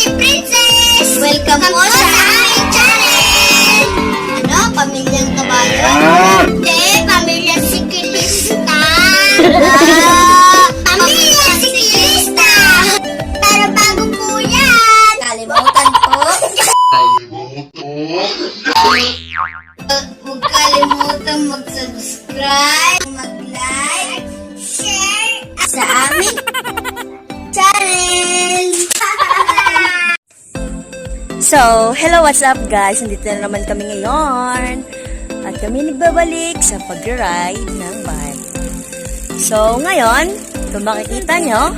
Ate Princess! Welcome po sa aming channel! Ano? Pamilyang kabayo? Hindi, pamilyang sikilista! Pamilyang sikilista! Pero bago po yan! Kalimutan po! Huwag kalimutan mag-subscribe, mag-like, share sa aming channel! So, hello, what's up guys? Nandito na naman kami ngayon. At kami nagbabalik sa pag-ride ng bike. So, ngayon, kung makikita nyo,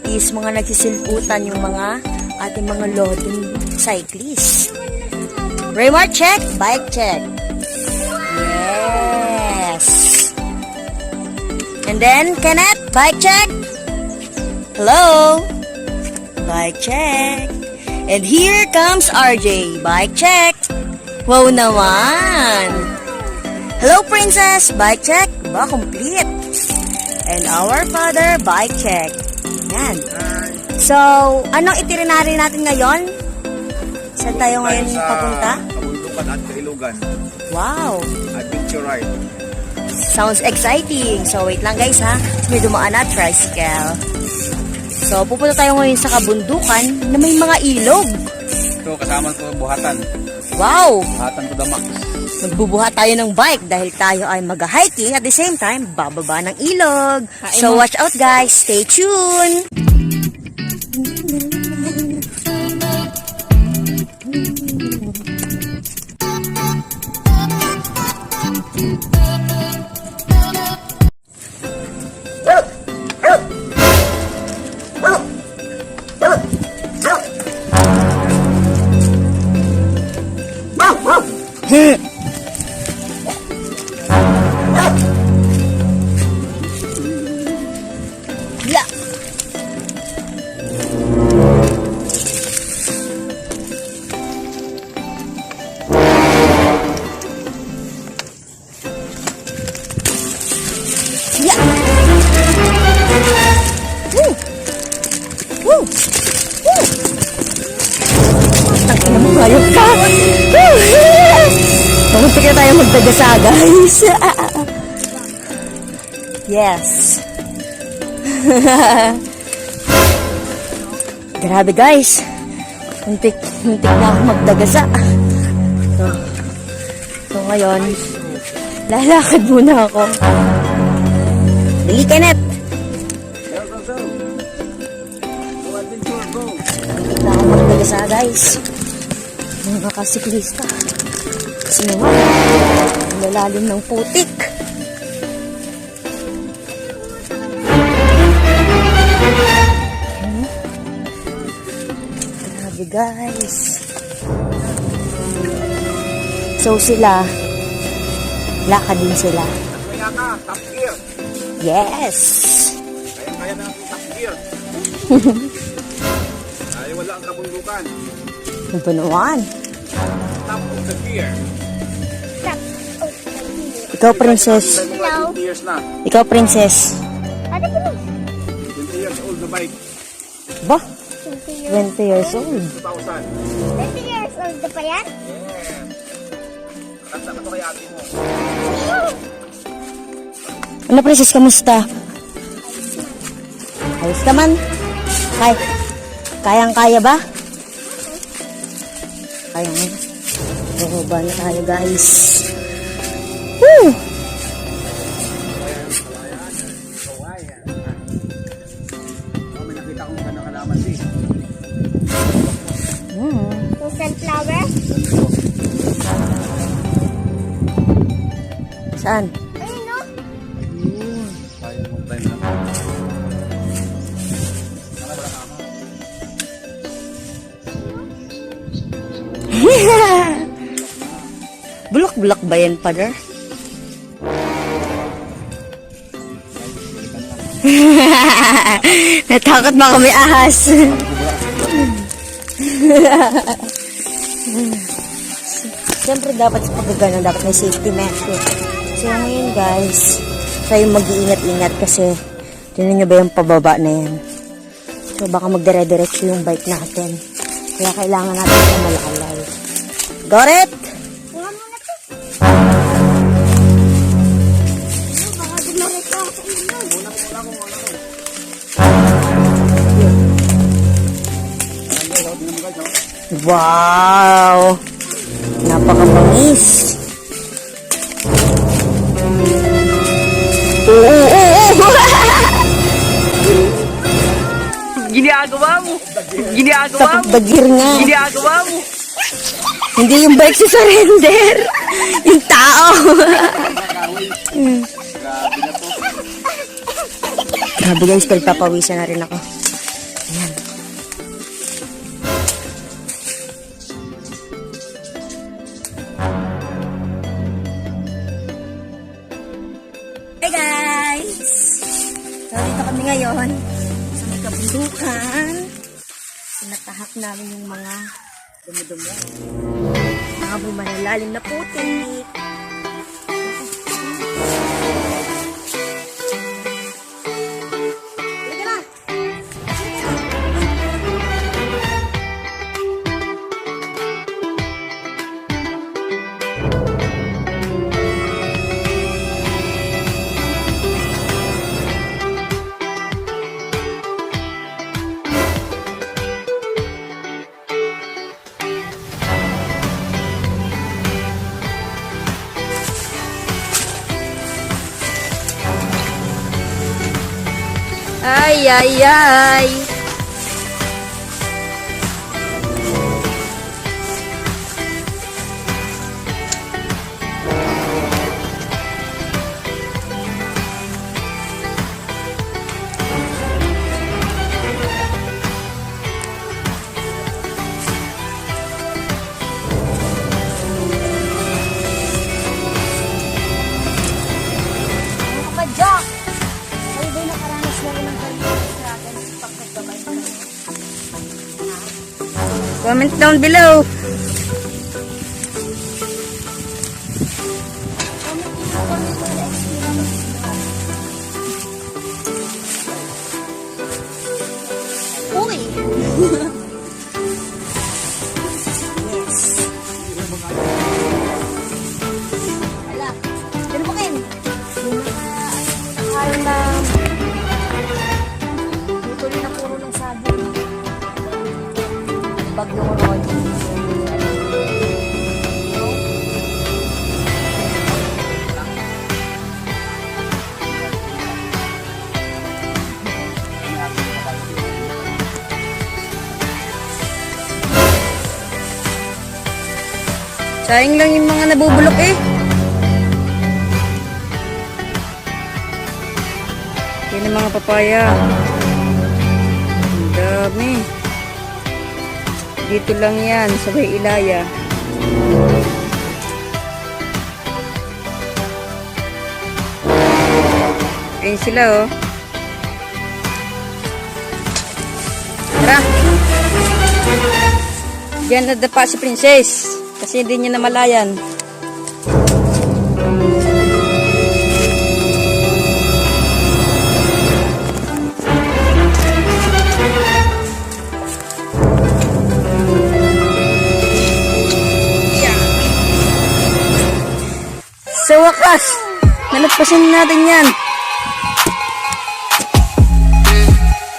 is mga nagsisilputan yung mga ating mga loading cyclists. Raymar, check. Bike, check. Yes. And then, Kenneth, bike check. Hello. Bike check. And here comes RJ. Bike check. Wow naman. Hello, Princess. Bike check. Ba, complete. And our father, bike check. Yan. So, anong itinerary natin ngayon? Saan tayo ngayon papunta? Kabundukan at Kailugan. Wow. Adventure ride. Sounds exciting. So, wait lang guys ha. May dumaan na tricycle. So, pupunta tayo ngayon sa kabundukan na may mga ilog. Ito, kasama ko buhatan. Wow! Buhatan to the max. Magbubuhat tayo ng bike dahil tayo ay mag-hiking at the same time, bababa ng ilog. So, watch out guys. Stay tuned! Yeah. Yeah. Woo. Woo. Woo. Tangina mo, hayop ka. Woo. Mamuntik na tayo magdagasa, guys. Yes. Grabe guys. Muntik na ako magdagasa. So ngayon, lalakad muna ako. Dali, Kenneth. Muntik na ako magdagasa guys. Mga kasiklista. Kasi naman, lalalim ng putik. Grabe guys. So sila, lakad din sila. Kaya ka, top gear. Yes. Kaya na ang top gear. Ay, wala ang kabundukan. Ang punuan. Top of the gear. Ikaw, princess. Hello. 20 years na. Ikaw, princess. Ate Princess. 20 years old na bike. Ba? 20 years old. 2000. 20 years old na pa yan? Kanta ka to kay ate mo. Ano, princess, kamusta? Ayos ka man? Kayang-kaya ba? Kayang. Baba na tayo, guys. Woo! May nakita kong gano'ng kalaman din. Yung sunflower? Saan? Ayun no? Sayang mong time na. Bulak-bulak ba yan, father? Natakot ba kami ahas? Siyempre dapat sa paggagano, dapat may safety measure. So ngayon guys, tayo mag-iingat-ingat kasi tinan nyo ba yung pababa na yan? So baka magdire-diretso yung bike natin. Kaya kailangan natin siya malalay. Got it? Kuha mo na to. Baka dumarit ka sa inyo. Wow! Napakabangis. Ginagawa mo. Ginagawa Sa mo. bagir nga. Ginagawa mo. Hindi yung bike si surrender. Yung tao. Grabe guys, pagpapawisan na rin ako. Ayan. Hey guys! So, dito kami ngayon sa magkabundukan. Sinatahak namin yung mga dumi-dumi. Mga bumalalalim na putik. Halika na! Ay, ay, ay. Jack! Ay, ba'y nakaranas na rin ng sa akin pagkagabay ko. Comment down below. Uy! Yes. Ala, pero bakit? Ayaw na tuloy na puro ng sabon. Bagyo ko ron. Sayang lang yung mga nabubulok eh. Yan ang mga papaya. Ang dami. Dito lang yan, sa Bay Ilaya. Ayun sila oh. Tara. Diyan nadapa si Princess. Kasi hindi niya namalayan. Sa wakas, nalagpasan natin yan.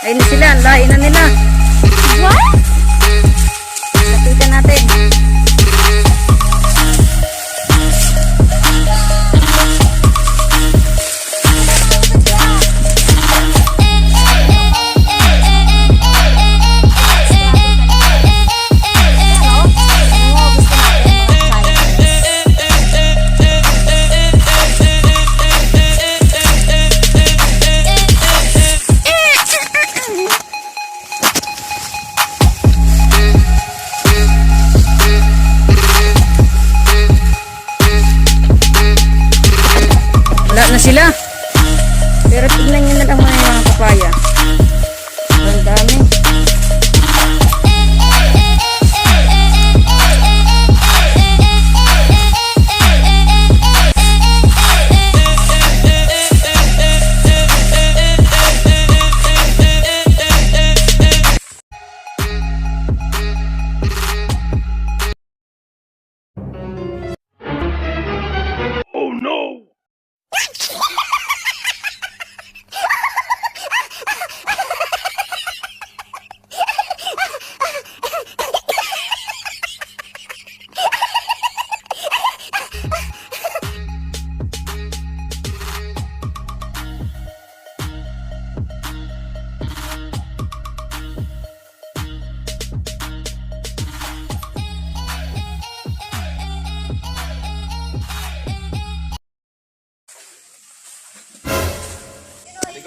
Ayun na sila, lain na nila. What? Lapitan natin.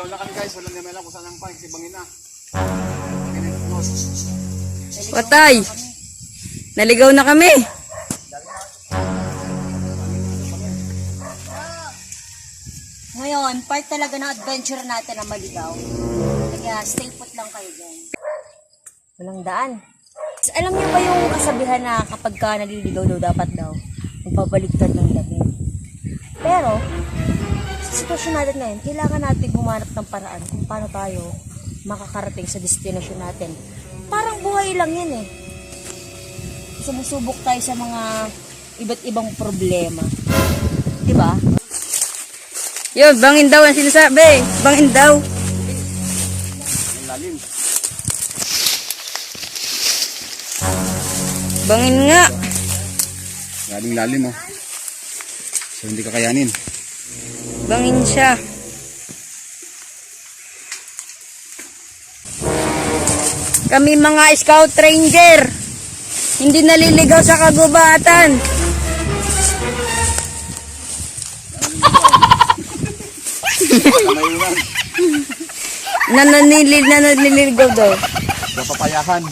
Wala kami guys, walang naman lang kung saan ang pang, kasi bangin na. Patay. Naligaw na kami. Ngayon, part talaga ng adventure natin na maligaw. Kaya stay put lang kayo dyan. Walang daan. Alam niyo ba yung kasabihan na kapag ka naliligaw daw, dapat daw magpabaliktad ng damit? Pero, sa sitwasyon natin ngayon, kailangan natin humanap ng paraan kung paano tayo makakarating sa destination natin. Parang buhay lang yan eh. Sumusubok tayo sa mga iba't ibang problema. Diba? Yun, bangin daw ang sinasabi. Bangin daw. Ang lalim. Bangin nga. Galing lalim oh. So hindi kakayanin. Bangin siya. Kami mga scout ranger. Hindi naliligaw sa kagubatan. Kamayunan. Nananiligaw daw. Sa papayahan.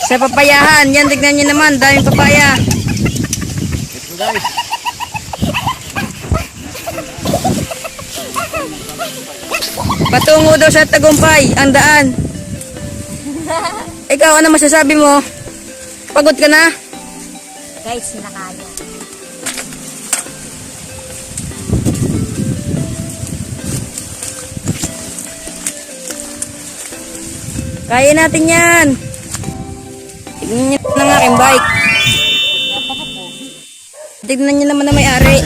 Sa papayahan. Yan, tignan nyo naman. Daming papaya. Ito guys. Patungo daw sa Tagumpay. Ang daan. Ikaw, ano masasabi mo? Pagod ka na? Guys, nakaya. Kaya natin yan. Tignan nyo ng aking bike. Tignan nyo naman na may-ari.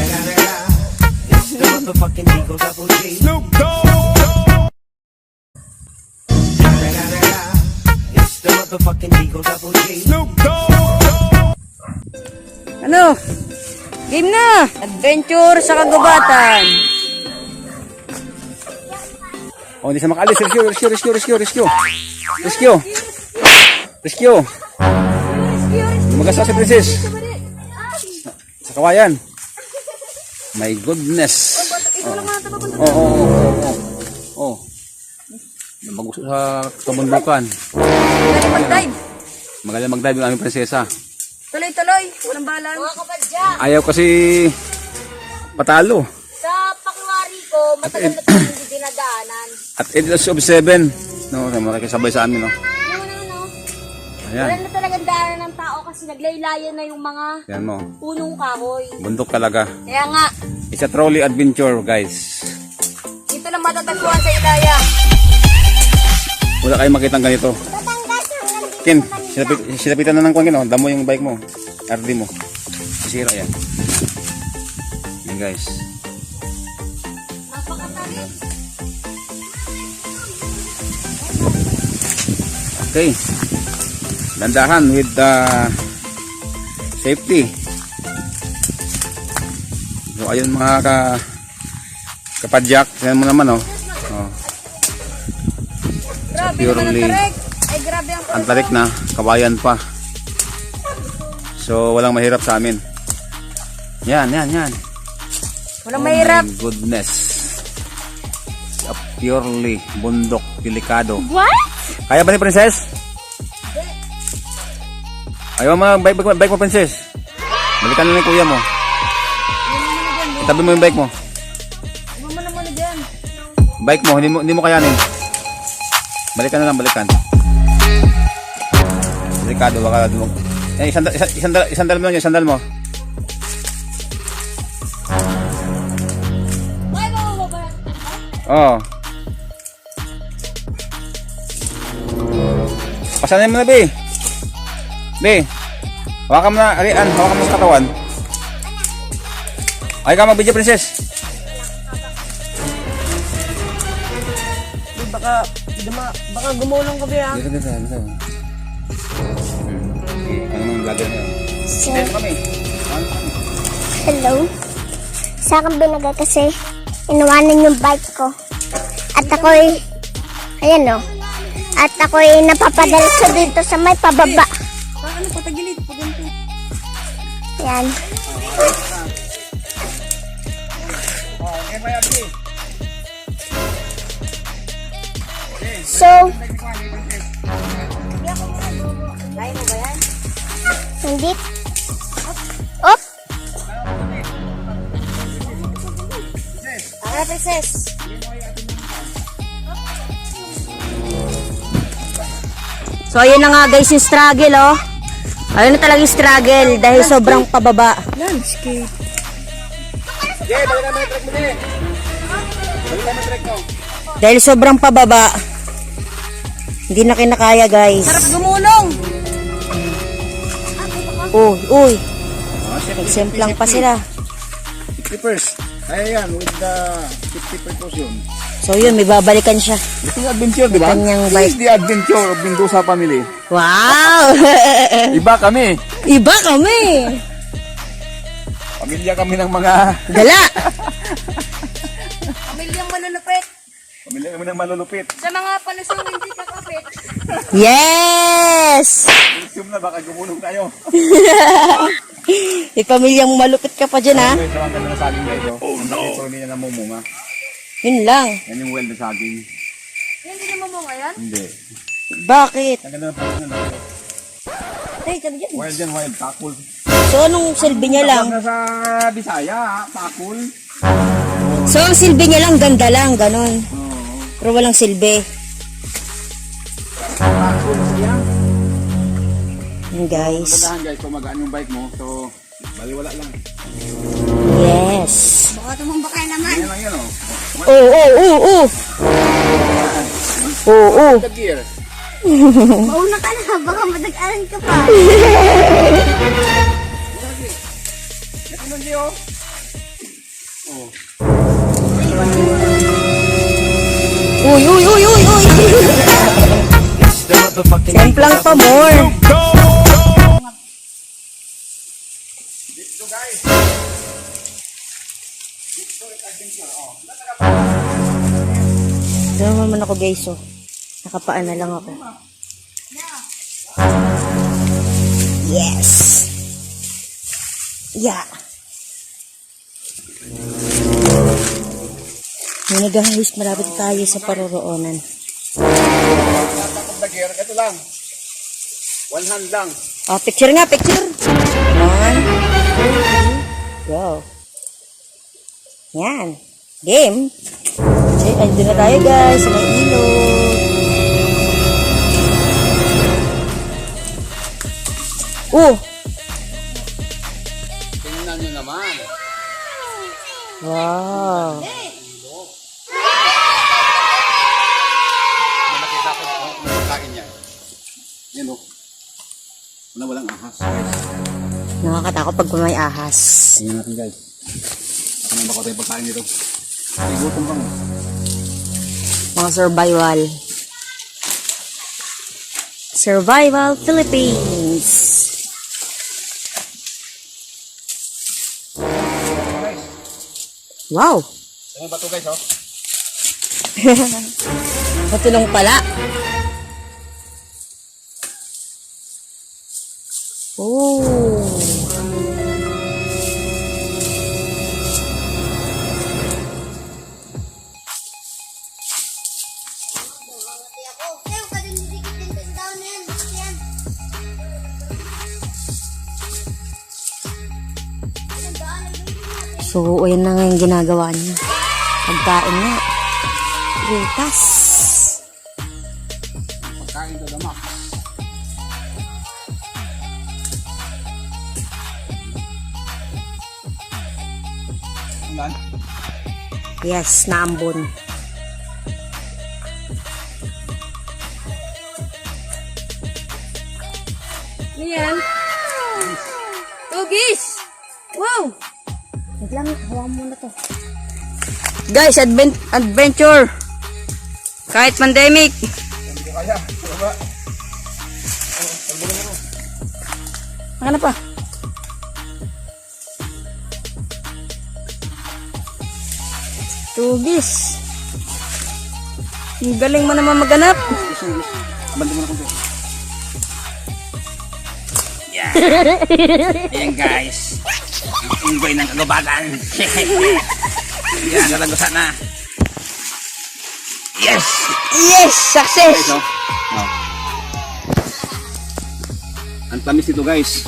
Ano? Game na! Adventure sa kagubatan. Oh, hindi siya makalis. Rescue. Magasa si Princess. Sa kawayan. My goodness. Oh. Magusto sa kabundukan. Mag-dive. Magaling mag-dive yung aming prinsesa. Tuloy-tuloy. Walang balan. Mga kapadya. Ayaw kasi patalo. Sa pakiwari ko, matagal na tayo hindi dinadaanan. At age of 7. No, makikisabay sa amin, no. Wala Ayan. na talagang daanan ng tao kasi naglaylayan na yung mga Yan mo. punong kahoy. Bundok talaga. Kaya nga, It's a trolley adventure, guys. dito lang matatagpuan sa Ilaya. Wala kayong makitang ganito. Ken, sinapitan na ng kwan, no? Damo yung bike mo. RD mo. Sisira yan. Yan, guys. Napakatarik. Okay. Dandahan with safety. So, ayun mga kapadyak. Yan mo naman, oh. Oh. Grabe Purely naman ang tarik. Ay, grabe ang ang tarik na, kawayan pa. So, walang mahirap sa amin. Yan. Walang mahirap. My goodness. A purely bundok, delikado. What? Kaya ba ni Princess? Ayaw mo, bike mo, Princess. Balikan na ni kuya mo. Itabi mo yung bike mo. Iba mo naman dyan. Bike mo, hindi mo kayanin. Balikan na lang, balikan. Delikado, baka dumog. Eh, isandal mo lang yun, isandal mo. Ay, bababa. Oo. Pasanin mo na, Be. Be. Hawakan mo na, Arian, hawakan mo sa katawan. Ay ka mag-video, Princess. Baka gumulong ka ba? Dito. Ano nang vlogger na yun? Sir, Kami. hello. Sa akin binaga kasi inawanan yung bike ko. At ako'y, ayan o. At ako'y napapadala ko dito sa may pababa. Paano patagilid? Paganto. Yan. So, Kaya mo ba yan? nandit. Op! Tara, princess. So, ayun na nga guys yung struggle, oh. Ayun na talaga yung struggle dahil sobrang pababa. Landscape. Jay, balikan mo yung track mo, Jay. Balikan mo yung track mo. Dahil sobrang pababa. Hindi na kinakaya, guys. Sarap gumulong. Uy. Nagsemplang pa sila. 50%. Kaya yan, with the 50%. So yun, may babalikan siya. Ito yung adventure, di ba? Kanyang This is the adventure of Mendoza family. Wow! Iba kami. Iba kami! Pamilya kami ng mga... Gala! Pamilyang malulupit. Pamilya kami ng malulupit. Sa mga palusong hindi kakapit. Yes! Assume na baka gumulong tayo. May pamilyang malupit ka pa dyan, ha? Ito ang ganda na saging guys. Oh no! Ito hindi na namumunga. Yun lang. Yan yung well na saging. Hindi naman mo ngayon. Hindi. Bakit? Ang ganda na pala na. Ay, sabi dyan. Wild yan, wild. Takul. So, anong silbi niya lang? Na sa Bisaya, takul. So, ang silbi niya lang, ganda lang, ganon. Oo. Pero walang silbi. Takul siya. Yun, guys. Tandaan guys, kung magaan yung bike mo, so baliwala lang. Yes. Baka tumamba ka naman. Yan lang yan oh. Oo. The gear. Mauna ka na. Baka madag-aran ka pa. Ito lang siya oh. Uy. Semplang pa more. Dito guys. Doon naman ako guys, oh. Nakapaan na lang ako. Yes. Yeah. Ngayon guys, malapit tayo sa paroroonan. Top of the gear, ito lang. One hand lang. Oh, picture nga, picture. 1, 2, 3, go. Yan. Game. Okay, andun na tayo guys, sa may ilog. Tingnan nyo naman. Wow. May nakita ko kung pagkain niya. Yan oh. Wala walang ahas guys. Nakakatakot pag may ahas. Tingnan natin guys. Ano ba ko tayo pagkain dito? Ay, gutom kang. Mga survival. Survival Philippines. Guys, Wow. ano ba ito guys oh? Matulong pala. Oh. So, ayan na nga yung ginagawa niya. Pagkain nga. Prutas. Pagkain to the max. Ulan? Yes, naambon. Ano yan? Tugis! Wow! Wait lang, hawa muna to. Guys, adventure. Kahit pandemic. Hindi ko kaya. Baba. Ano pa? Tugis. Ang galing mo naman maghanap. Bantu mo na kung Yan. Yan guys. Ang unggoy ng kagabagan. Yan, nalagusan na. Yes! Yes! Success! Guys, oh. Oh. Ang tamis nito guys.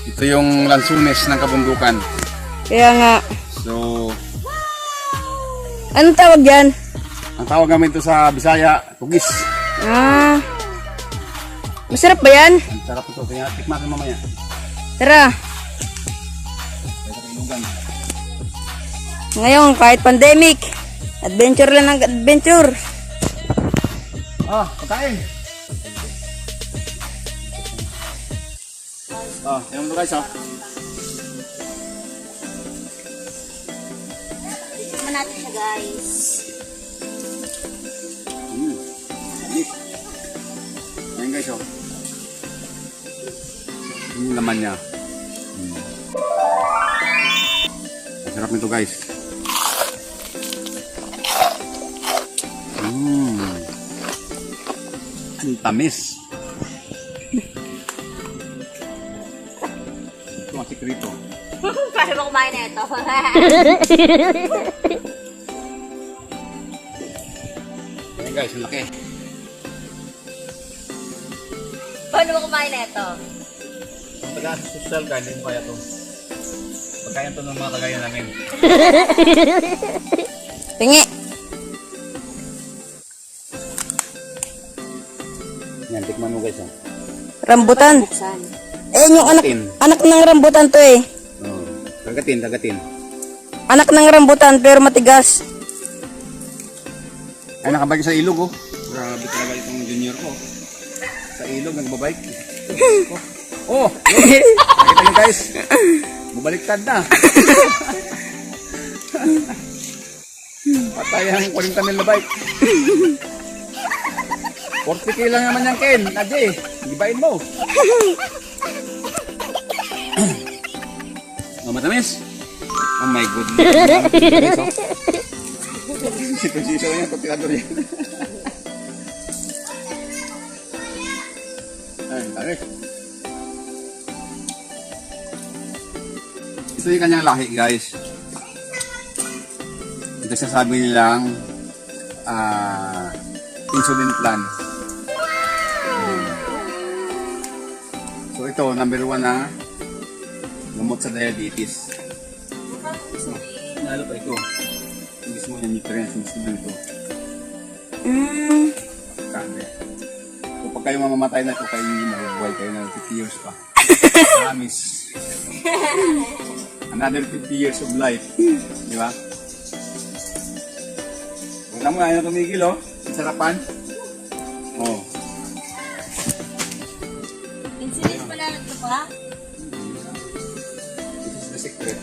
Ito yung lansunes ng kabundukan. Kaya nga. So, Anong tawag yan? ang tawag namin ito sa Bisaya, tugis. Ah. Masarap ba yan? Ang sarap ito. Kaya tikman natin mamaya. Tara. Kaya sa ilugan. Ngayon, kahit pandemic, adventure lang ng adventure. Ah, pagkain. Ah, yan mo guys, ah. Tikman natin siya, guys. Alis. Ayan guys, oh. Yung laman niya. Ang sarap nito guys. Ang tamis. Ito ang sikrito. Paano ba kumain na ito? Ayan guys, ang laki. Paano ba kumain na ito? Ang taga-social ka, hindi mo kaya ito. Pagkain ito ng mga kagaya namin. Tingi. Yan, tikman mo guys, oh. Rambutan. Eh, yung Kagatin. anak ng rambutan to eh. Oh, kagatin. Anak ng rambutan pero matigas. Ay, nakabike sa ilog, oh. Grabe talaga itong junior ko. Sa ilog, nagbabike. Oh! Nakita nyo guys. Bumaliktad na. Patay ang 40 mil na bike. 40k lang naman yan, Ken. Nadje, gibain mo. Oh, matamis. Oh my goodness. Si Preciso niya, kopilador yan. Ay, tarik. Ito yung kanyang lahi, guys. Ito sasabi nilang insulin plant. So ito, number 1 na gamot sa diabetes. Lalo pa ito. Mismo yung nutrients, mismo ito. Kande. So pag kayo mamamatay na ito, kayo hindi mabubuhay kayo na 50 years pa. Promise. Another 50 years of life. Di ba? Huwag na mo, ayaw na tumigil, oh. Ang sarapan. Oh. Insulin pala ito pa? This is the secret.